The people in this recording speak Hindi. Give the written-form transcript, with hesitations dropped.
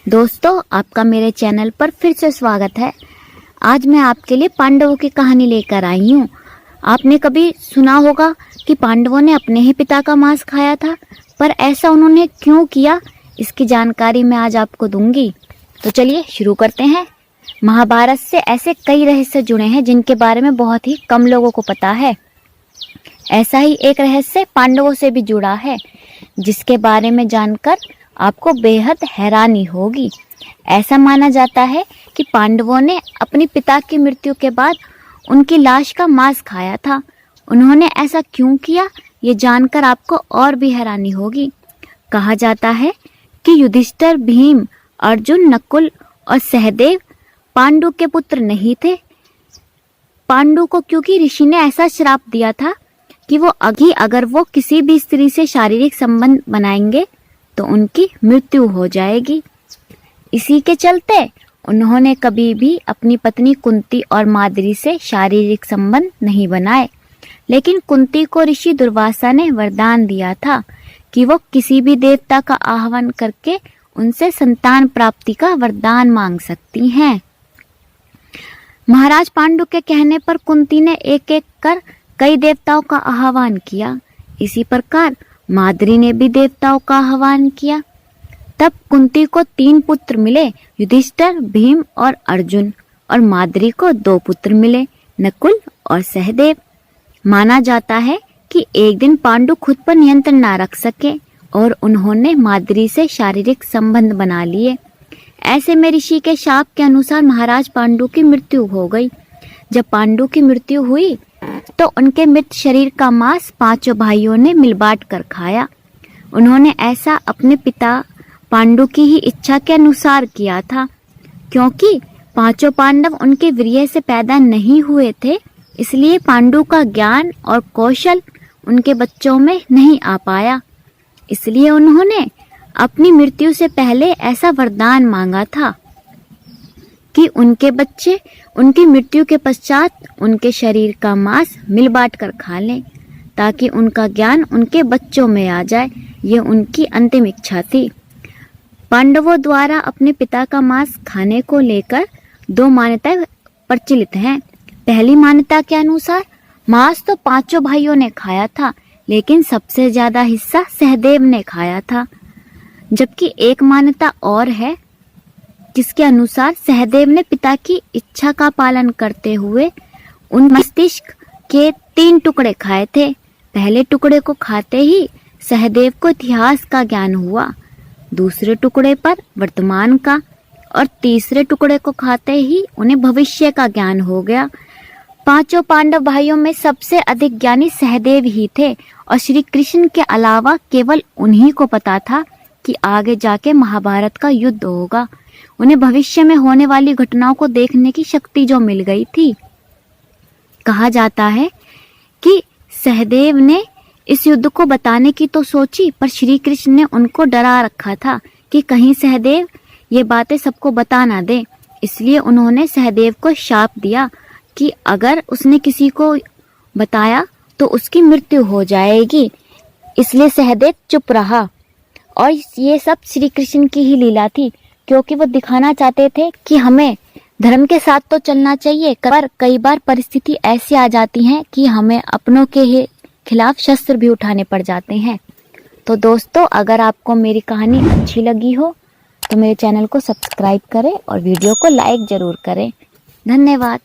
दोस्तों, आपका मेरे चैनल पर फिर से स्वागत है। आज मैं आपके लिए पांडवों की कहानी लेकर आई हूँ। आपने कभी सुना होगा कि पांडवों ने अपने ही पिता का मांस खाया था, पर ऐसा उन्होंने क्यों किया, इसकी जानकारी मैं आज आपको दूंगी। तो चलिए शुरू करते हैं। महाभारत से ऐसे कई रहस्य जुड़े हैं जिनके बारे में बहुत ही कम लोगों को पता है। ऐसा ही एक रहस्य पांडवों से भी जुड़ा है, जिसके बारे में जानकर आपको बेहद हैरानी होगी। ऐसा माना जाता है कि पांडवों ने अपने पिता की मृत्यु के बाद उनकी लाश का मांस खाया था। उन्होंने ऐसा क्यों किया, ये जानकर आपको और भी हैरानी होगी। कहा जाता है कि युधिष्ठिर, भीम, अर्जुन, नकुल और सहदेव पांडु के पुत्र नहीं थे। पांडु को क्योंकि ऋषि ने ऐसा श्राप दिया था कि अगर वो किसी भी स्त्री से शारीरिक संबंध बनाएंगे तो उनकी मृत्यु हो जाएगी। इसी के चलते उन्होंने कभी भी अपनी पत्नी कुंती और माद्री से शारीरिक संबंध नहीं बनाए। लेकिन कुंती को ऋषि दुर्वासा ने वरदान दिया था कि वो किसी भी देवता का आह्वान करके उनसे संतान प्राप्ति का वरदान मांग सकती हैं। महाराज पांडु के कहने पर कुंती ने एक एक कर कई देवताओं का आह्वान किया। इसी प्रकार माद्री ने भी देवताओं का आह्वान किया। तब कुंती को 3 पुत्र मिले, युधिष्ठिर, भीम और अर्जुन, और माद्री को 2 पुत्र मिले, नकुल और सहदेव। माना जाता है कि एक दिन पांडु खुद पर नियंत्रण न रख सके और उन्होंने माद्री से शारीरिक संबंध बना लिए। ऐसे में ऋषि के शाप के अनुसार महाराज पांडु की मृत्यु हो गई। जब पांडु की मृत्यु हुई तो उनके मृत शरीर का मांस 5 भाइयों ने मिल बांट कर खाया। उन्होंने ऐसा अपने पिता पांडु की ही इच्छा के अनुसार किया था। क्योंकि 5 पांडव उनके वीर्य से पैदा नहीं हुए थे, इसलिए पांडु का ज्ञान और कौशल उनके बच्चों में नहीं आ पाया। इसलिए उन्होंने अपनी मृत्यु से पहले ऐसा वरदान मांगा था कि उनके बच्चे उनकी मृत्यु के पश्चात उनके शरीर का मांस मिल बांट कर खा लें, ताकि उनका ज्ञान उनके बच्चों में आ जाए। ये उनकी अंतिम इच्छा थी। पांडवों द्वारा अपने पिता का मांस खाने को लेकर 2 मान्यताएं प्रचलित हैं। पहली मान्यता के अनुसार मांस तो 5 भाइयों ने खाया था, लेकिन सबसे ज्यादा हिस्सा सहदेव ने खाया था। जबकि एक मान्यता और है जिसके अनुसार सहदेव ने पिता की इच्छा का पालन करते हुए उन मस्तिष्क के 3 टुकड़े खाए थे। पहले टुकड़े को खाते ही सहदेव को इतिहास का ज्ञान हुआ, दूसरे टुकड़े पर वर्तमान का, और तीसरे टुकड़े को खाते ही उन्हें भविष्य का ज्ञान हो गया। 5 पांडव भाइयों में सबसे अधिक ज्ञानी सहदेव ही थे, और श्री कृष्ण के अलावा केवल उन्हीं को पता था कि आगे जाके महाभारत का युद्ध होगा। उन्हें भविष्य में होने वाली घटनाओं को देखने की शक्ति जो मिल गई थी। कहा जाता है कि सहदेव ने इस युद्ध को बताने की तो सोची, पर श्री कृष्ण ने उनको डरा रखा था कि कहीं सहदेव ये बातें सबको बता ना दे। इसलिए उन्होंने सहदेव को शाप दिया कि अगर उसने किसी को बताया तो उसकी मृत्यु हो जाएगी। इसलिए सहदेव चुप रहा। और ये सब श्री कृष्ण की ही लीला थी, क्योंकि वो दिखाना चाहते थे कि हमें धर्म के साथ तो चलना चाहिए, पर कई बार परिस्थिति ऐसी आ जाती है कि हमें अपनों के खिलाफ शस्त्र भी उठाने पड़ जाते हैं। तो दोस्तों, अगर आपको मेरी कहानी अच्छी लगी हो तो मेरे चैनल को सब्सक्राइब करें और वीडियो को लाइक जरूर करें। धन्यवाद।